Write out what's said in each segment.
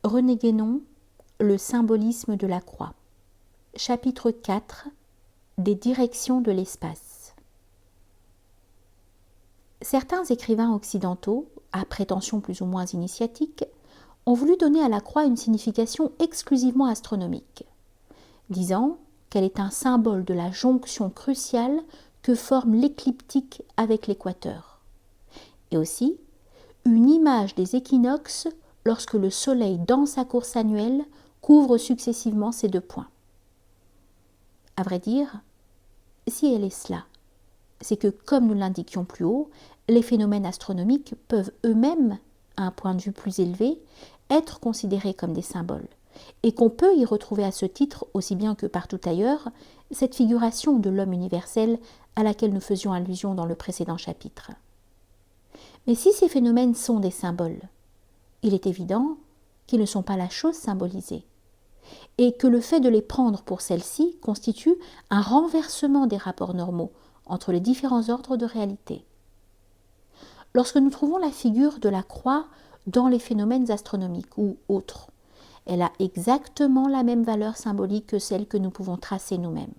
René Guénon, le symbolisme de la croix. Chapitre 4. Des directions de l'espace. Certains écrivains occidentaux, à prétention plus ou moins initiatique, ont voulu donner à la croix une signification exclusivement astronomique, disant qu'elle est un symbole de la jonction cruciale que forme l'écliptique avec l'équateur, et aussi une image des équinoxes lorsque le Soleil, dans sa course annuelle, couvre successivement ces deux points. À vrai dire, si elle est cela, c'est que, comme nous l'indiquions plus haut, les phénomènes astronomiques peuvent eux-mêmes, à un point de vue plus élevé, être considérés comme des symboles, et qu'on peut y retrouver à ce titre, aussi bien que partout ailleurs, cette figuration de l'homme universel à laquelle nous faisions allusion dans le précédent chapitre. Mais si ces phénomènes sont des symboles, il est évident qu'ils ne sont pas la chose symbolisée, et que le fait de les prendre pour celle-ci constitue un renversement des rapports normaux entre les différents ordres de réalité. Lorsque nous trouvons la figure de la croix dans les phénomènes astronomiques ou autres, elle a exactement la même valeur symbolique que celle que nous pouvons tracer nous-mêmes.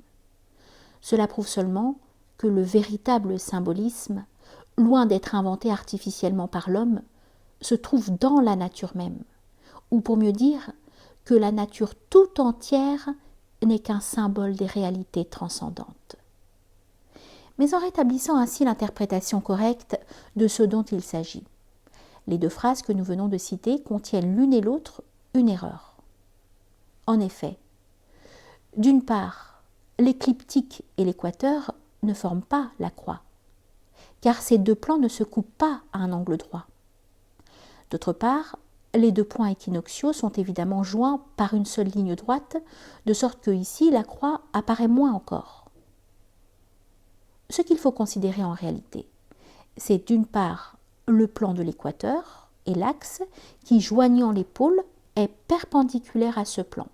Cela prouve seulement que le véritable symbolisme, loin d'être inventé artificiellement par l'homme, se trouve dans la nature même, ou pour mieux dire, que la nature tout entière n'est qu'un symbole des réalités transcendantes. Mais en rétablissant ainsi l'interprétation correcte de ce dont il s'agit, les deux phrases que nous venons de citer contiennent l'une et l'autre une erreur. En effet, d'une part, l'écliptique et l'équateur ne forment pas la croix, car ces deux plans ne se coupent pas à un angle droit. D'autre part, les deux points équinoxiaux sont évidemment joints par une seule ligne droite, de sorte que ici la croix apparaît moins encore. Ce qu'il faut considérer en réalité, c'est d'une part le plan de l'équateur et l'axe qui, joignant les pôles, est perpendiculaire à ce plan.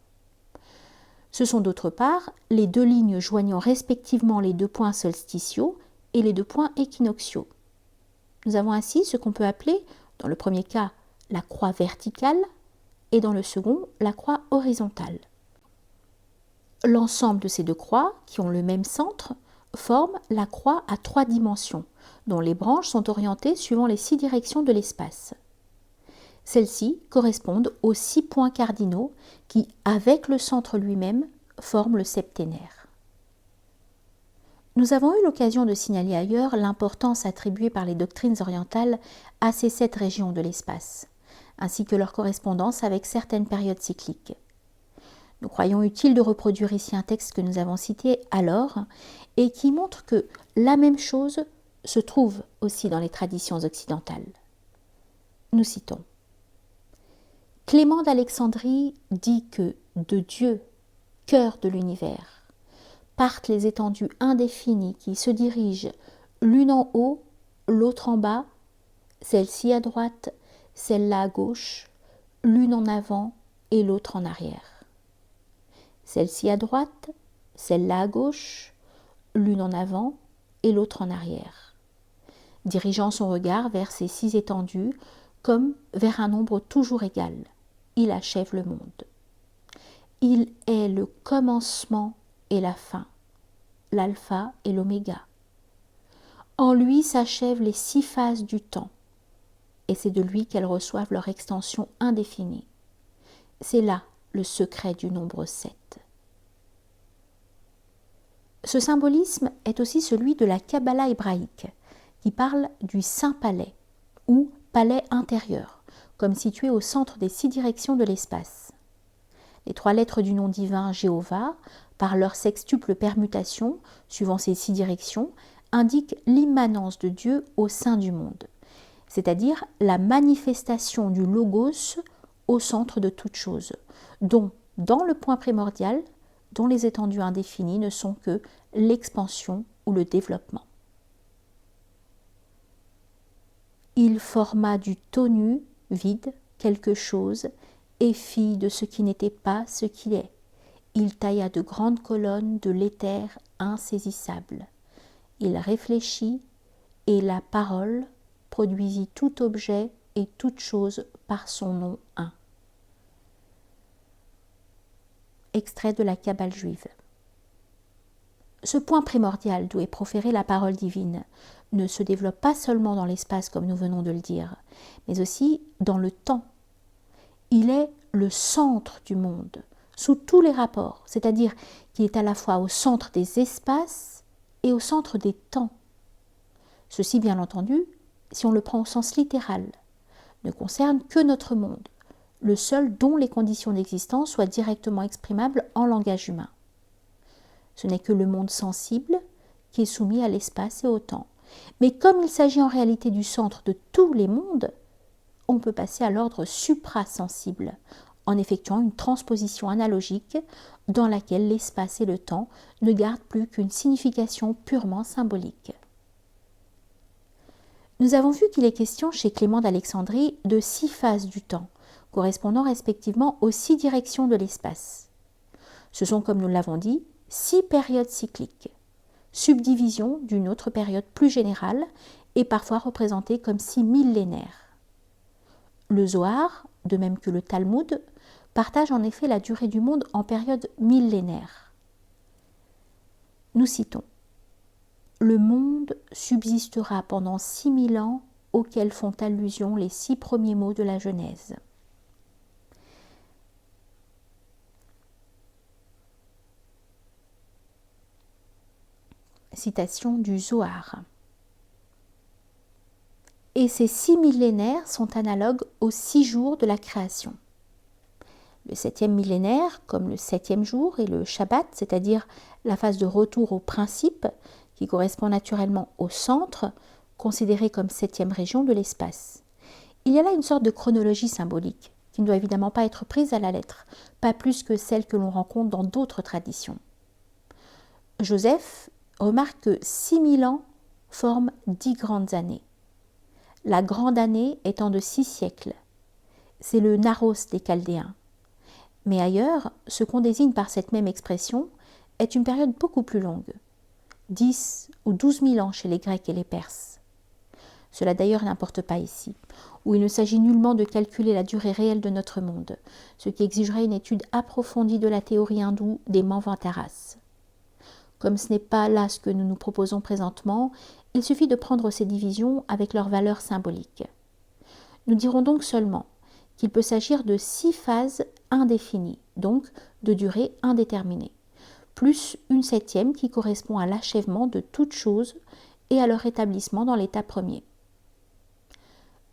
Ce sont d'autre part les deux lignes joignant respectivement les deux points solsticiaux et les deux points équinoxiaux. Nous avons ainsi ce qu'on peut appeler, dans le premier cas, la croix verticale et dans le second, la croix horizontale. L'ensemble de ces deux croix, qui ont le même centre, forme la croix à 3 dimensions, dont les branches sont orientées suivant les 6 directions de l'espace. Celles-ci correspondent aux 6 points cardinaux qui, avec le centre lui-même, forment le septénaire. Nous avons eu l'occasion de signaler ailleurs l'importance attribuée par les doctrines orientales à ces 7 régions de l'espace, ainsi que leur correspondance avec certaines périodes cycliques. Nous croyons utile de reproduire ici un texte que nous avons cité alors et qui montre que la même chose se trouve aussi dans les traditions occidentales. Nous citons. Clément d'Alexandrie dit que de Dieu, cœur de l'univers, partent les étendues indéfinies qui se dirigent l'une en haut, l'autre en bas, celle-ci à droite, celle-là à gauche, l'une en avant et l'autre en arrière. Celle-ci à droite, celle-là à gauche, l'une en avant et l'autre en arrière, dirigeant son regard vers ces 6 étendues comme vers un nombre toujours égal. Il achève le monde. Il est le commencement et la fin, l'alpha et l'oméga. En lui s'achèvent les 6 phases du temps, et c'est de lui qu'elles reçoivent leur extension indéfinie. C'est là le secret du nombre 7. Ce symbolisme est aussi celui de la Kabbala hébraïque, qui parle du Saint Palais, ou palais intérieur, comme situé au centre des 6 directions de l'espace. Les 3 lettres du nom divin Jéhovah, par leur sextuple permutation, suivant ces 6 directions, indiquent l'immanence de Dieu au sein du monde, c'est-à-dire la manifestation du Logos au centre de toute chose, dont, dans le point primordial, dont les étendues indéfinies ne sont que l'expansion ou le développement. Il forma du tout nu, vide, quelque chose, et fit de ce qui n'était pas ce qu'il est. Il tailla de grandes colonnes de l'éther insaisissable. Il réfléchit, et la parole produisit tout objet et toute chose par son nom un. extrait de la Kabbale juive. Ce point primordial d'où est proférée la parole divine ne se développe pas seulement dans l'espace comme nous venons de le dire, mais aussi dans le temps. Il est le centre du monde, sous tous les rapports, c'est-à-dire qu'il est à la fois au centre des espaces et au centre des temps. Ceci, bien entendu, si on le prend au sens littéral, ne concerne que notre monde, le seul dont les conditions d'existence soient directement exprimables en langage humain. Ce n'est que le monde sensible qui est soumis à l'espace et au temps. Mais comme il s'agit en réalité du centre de tous les mondes, on peut passer à l'ordre suprasensible, en effectuant une transposition analogique dans laquelle l'espace et le temps ne gardent plus qu'une signification purement symbolique. Nous avons vu qu'il est question chez Clément d'Alexandrie de 6 phases du temps, correspondant respectivement aux 6 directions de l'espace. Ce sont, comme nous l'avons dit, 6 périodes cycliques, subdivision d'une autre période plus générale et parfois représentée comme 6 millénaires. Le Zohar, de même que le Talmud, partage en effet la durée du monde en période millénaire. Nous citons: le monde subsistera pendant 6000 ans auxquels font allusion les 6 premiers mots de la Genèse. Citation du Zohar. Et ces 6 millénaires sont analogues aux 6 jours de la création. Le 7e millénaire, comme le 7e jour et le Shabbat, c'est-à-dire la phase de retour au principe, qui correspond naturellement au centre, considéré comme 7e région de l'espace. Il y a là une sorte de chronologie symbolique, qui ne doit évidemment pas être prise à la lettre, pas plus que celle que l'on rencontre dans d'autres traditions. Joseph remarque que 6000 ans forment 10 grandes années. La grande année étant de 6 siècles. C'est le Naros des Chaldéens. Mais ailleurs, ce qu'on désigne par cette même expression est une période beaucoup plus longue, 10 ou 12 000 ans chez les Grecs et les Perses. Cela d'ailleurs n'importe pas ici, où il ne s'agit nullement de calculer la durée réelle de notre monde, ce qui exigerait une étude approfondie de la théorie hindoue des Manvantaras. Comme ce n'est pas là ce que nous nous proposons présentement, il suffit de prendre ces divisions avec leur valeur symbolique. Nous dirons donc seulement qu'il peut s'agir de 6 phases indéfinies, donc de durée indéterminée, plus une 7e qui correspond à l'achèvement de toutes choses et à leur rétablissement dans l'état premier.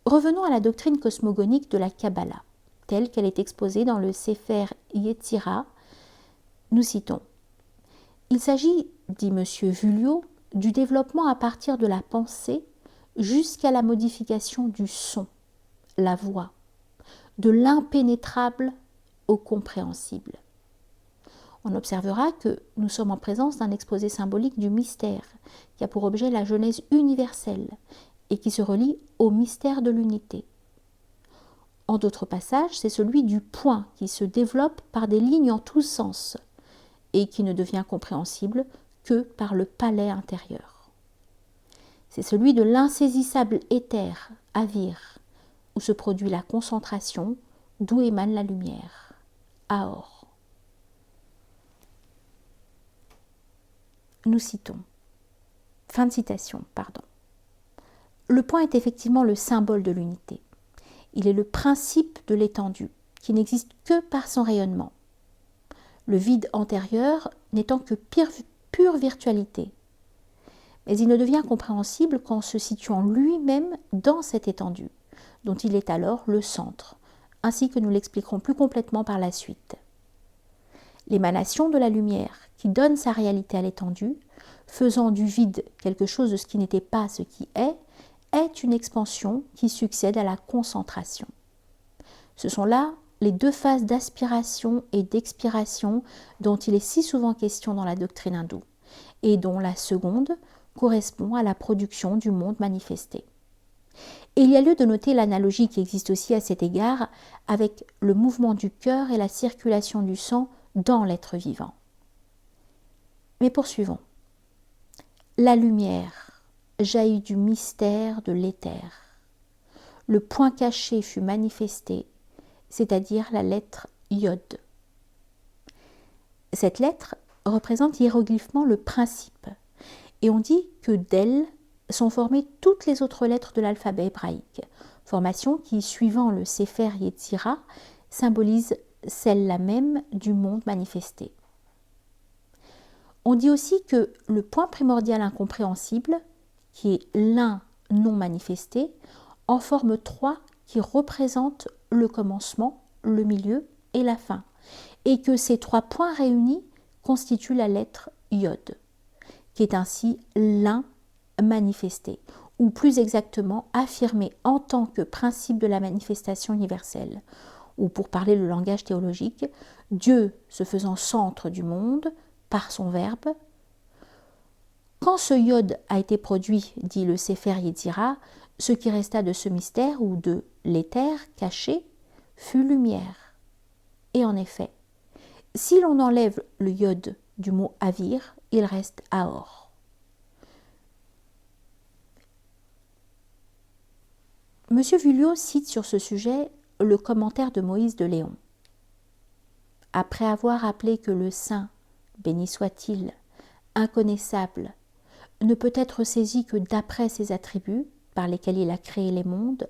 Revenons à la doctrine cosmogonique de la Kabbalah, telle qu'elle est exposée dans le Sefer Yetzira. Nous citons: il s'agit, dit M. Vuillot, du développement à partir de la pensée jusqu'à la modification du son, la voix, de l'impénétrable au compréhensible. On observera que nous sommes en présence d'un exposé symbolique du mystère qui a pour objet la genèse universelle et qui se relie au mystère de l'unité. En d'autres passages, c'est celui du point qui se développe par des lignes en tous sens et qui ne devient compréhensible que par le palais intérieur. C'est celui de l'insaisissable éther, avir, où se produit la concentration, d'où émane la lumière, Aor. Nous citons. Fin de citation, pardon. Le point est effectivement le symbole de l'unité. Il est le principe de l'étendue, qui n'existe que par son rayonnement. Le vide antérieur n'étant que pure virtualité. Mais il ne devient compréhensible qu'en se situant lui-même dans cette étendue, dont il est alors le centre, ainsi que nous l'expliquerons plus complètement par la suite. L'émanation de la lumière, qui donne sa réalité à l'étendue, faisant du vide quelque chose de ce qui n'était pas ce qui est une expansion qui succède à la concentration. Ce sont là les 2 phases d'aspiration et d'expiration dont il est si souvent question dans la doctrine hindoue, et dont la seconde correspond à la production du monde manifesté. Et il y a lieu de noter l'analogie qui existe aussi à cet égard avec le mouvement du cœur et la circulation du sang dans l'être vivant. Mais poursuivons. La lumière jaillit du mystère de l'éther. Le point caché fut manifesté, c'est-à-dire la lettre Yod. Cette lettre représente hiéroglyphiquement le principe, et on dit que d'elle sont formées toutes les autres lettres de l'alphabet hébraïque, formation qui, suivant le Sefer Yetzira, symbolise celle-là même du monde manifesté. On dit aussi que le point primordial incompréhensible, qui est l'un non manifesté, en forme 3 qui représentent le commencement, le milieu et la fin, et que ces 3 points réunis constituent la lettre Yod, qui est ainsi l'un manifesté, ou plus exactement affirmé en tant que principe de la manifestation universelle, ou pour parler le langage théologique, Dieu se faisant centre du monde par son Verbe. Quand ce Yod a été produit, dit le Sefer Yetzira, ce qui resta de ce mystère ou de l'éther caché fut lumière. Et en effet, si l'on enlève le Yod du mot Avir, il reste Aor. Monsieur Vuillot cite sur ce sujet le commentaire de Moïse de Léon. Après avoir rappelé que le Saint, béni soit-il, inconnaissable, ne peut être saisi que d'après ses attributs par lesquels il a créé les mondes,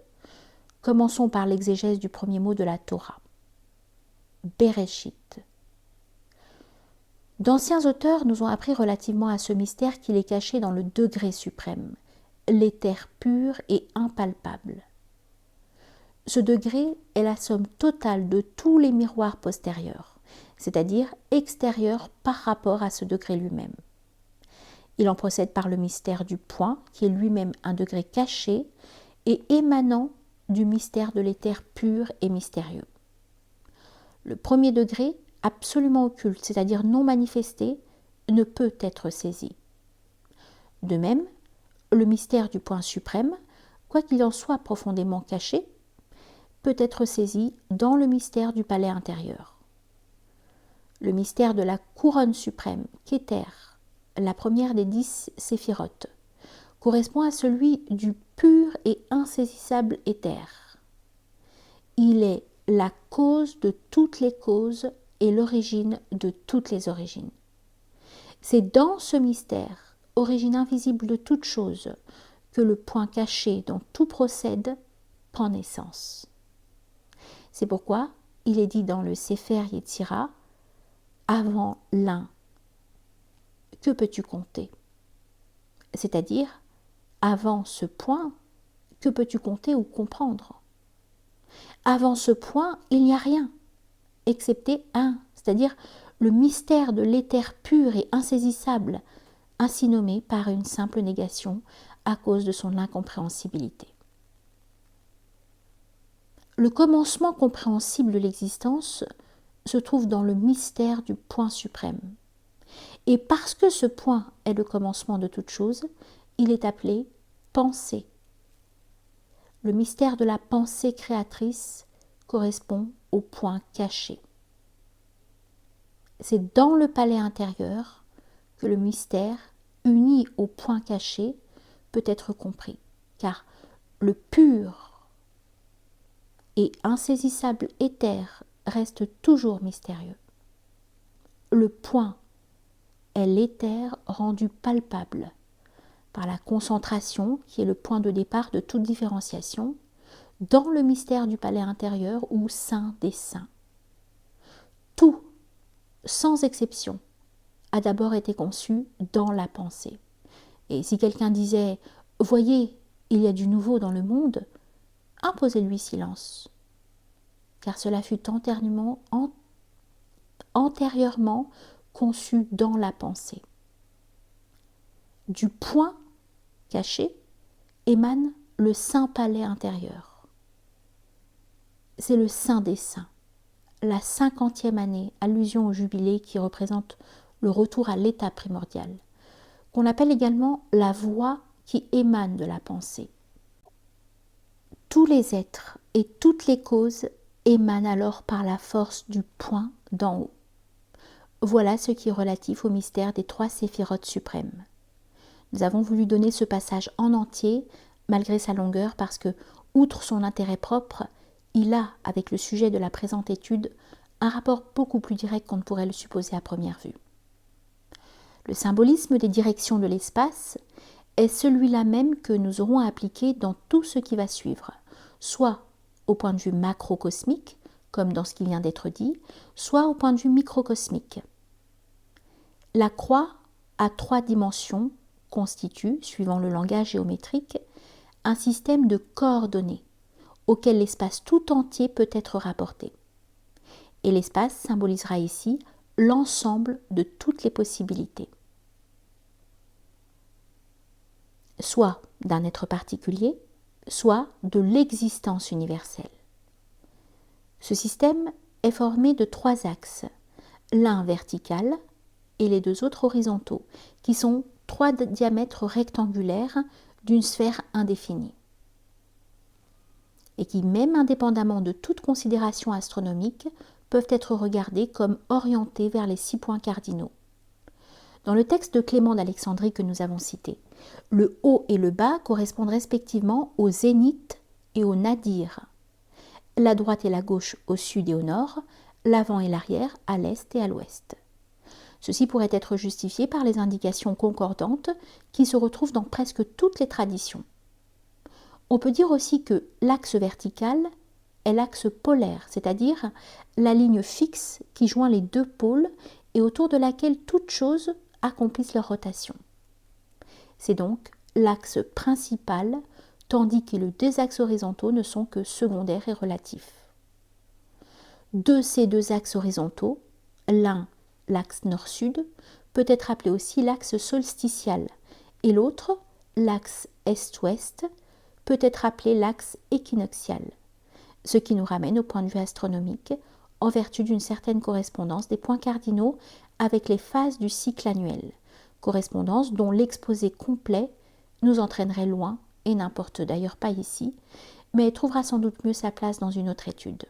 commençons par l'exégèse du premier mot de la Torah. Bereshit. D'anciens auteurs nous ont appris relativement à ce mystère qu'il est caché dans le degré suprême, l'éther pur et impalpable. Ce degré est la somme totale de tous les miroirs postérieurs, c'est-à-dire extérieurs par rapport à ce degré lui-même. Il en procède par le mystère du point, qui est lui-même un degré caché et émanant du mystère de l'éther pur et mystérieux. Le premier degré, absolument occulte, c'est-à-dire non manifesté, ne peut être saisi. De même, le mystère du point suprême, quoiqu'il en soit profondément caché, peut être saisi dans le mystère du palais intérieur. Le mystère de la couronne suprême, Kéter, la première des 10 séphirotes, correspond à celui du pur et insaisissable éther. Il est la cause de toutes les causes et l'origine de toutes les origines. C'est dans ce mystère, origine invisible de toute chose, que le point caché dont tout procède prend naissance. C'est pourquoi il est dit dans le Sefer Yetzira, avant l'un, que peux-tu compter? C'est-à-dire, avant ce point, que peux-tu compter ou comprendre? Avant ce point, il n'y a rien, excepté un, c'est-à-dire le mystère de l'éther pur et insaisissable, ainsi nommé par une simple négation à cause de son incompréhensibilité. Le commencement compréhensible de l'existence se trouve dans le mystère du point suprême. Et parce que ce point est le commencement de toute chose, il est appelé pensée. Le mystère de la pensée créatrice correspond au point caché. C'est dans le palais intérieur que le mystère, uni au point caché, peut être compris, car le pur et insaisissable éther reste toujours mystérieux. Le point est l'éther rendu palpable par la concentration, qui est le point de départ de toute différenciation, dans le mystère du palais intérieur ou saint des saints. Tout, sans exception, a d'abord été conçu dans la pensée. Et si quelqu'un disait « Voyez, il y a du nouveau dans le monde », imposez-lui silence, car cela fut antérieurement conçu dans la pensée. Du point caché émane le saint palais intérieur. C'est le saint des saints, la 50e année, allusion au jubilé qui représente le retour à l'état primordial, qu'on appelle également la voix qui émane de la pensée. Tous les êtres et toutes les causes émanent alors par la force du point d'en haut. Voilà ce qui est relatif au mystère des 3 séphirotes suprêmes. Nous avons voulu donner ce passage en entier, malgré sa longueur, parce que, outre son intérêt propre, il a, avec le sujet de la présente étude, un rapport beaucoup plus direct qu'on ne pourrait le supposer à première vue. Le symbolisme des directions de l'espace est celui-là même que nous aurons à appliquer dans tout ce qui va suivre, soit au point de vue macrocosmique, comme dans ce qui vient d'être dit, soit au point de vue microcosmique. La croix à 3 dimensions constitue, suivant le langage géométrique, un système de coordonnées auquel l'espace tout entier peut être rapporté. Et l'espace symbolisera ici l'ensemble de toutes les possibilités, soit d'un être particulier, soit de l'existence universelle. Ce système est formé de 3 axes, l'un vertical et les 2 autres horizontaux, qui sont 3 diamètres rectangulaires d'une sphère indéfinie, et qui, même indépendamment de toute considération astronomique, peuvent être regardés comme orientés vers les 6 points cardinaux. Dans le texte de Clément d'Alexandrie que nous avons cité, le haut et le bas correspondent respectivement au zénith et au nadir, la droite et la gauche au sud et au nord, l'avant et l'arrière à l'est et à l'ouest. Ceci pourrait être justifié par les indications concordantes qui se retrouvent dans presque toutes les traditions. On peut dire aussi que l'axe vertical est l'axe polaire, c'est-à-dire la ligne fixe qui joint les 2 pôles et autour de laquelle toutes choses accomplissent leur rotation. C'est donc l'axe principal, tandis que les 2 axes horizontaux ne sont que secondaires et relatifs. De ces 2 axes horizontaux, l'un, l'axe nord-sud, peut être appelé aussi l'axe solsticial, et l'autre, l'axe est-ouest, peut être appelé l'axe équinoxial, ce qui nous ramène au point de vue astronomique, en vertu d'une certaine correspondance des points cardinaux avec les phases du cycle annuel, correspondance dont l'exposé complet nous entraînerait loin et n'importe d'ailleurs pas ici, mais trouvera sans doute mieux sa place dans une autre étude.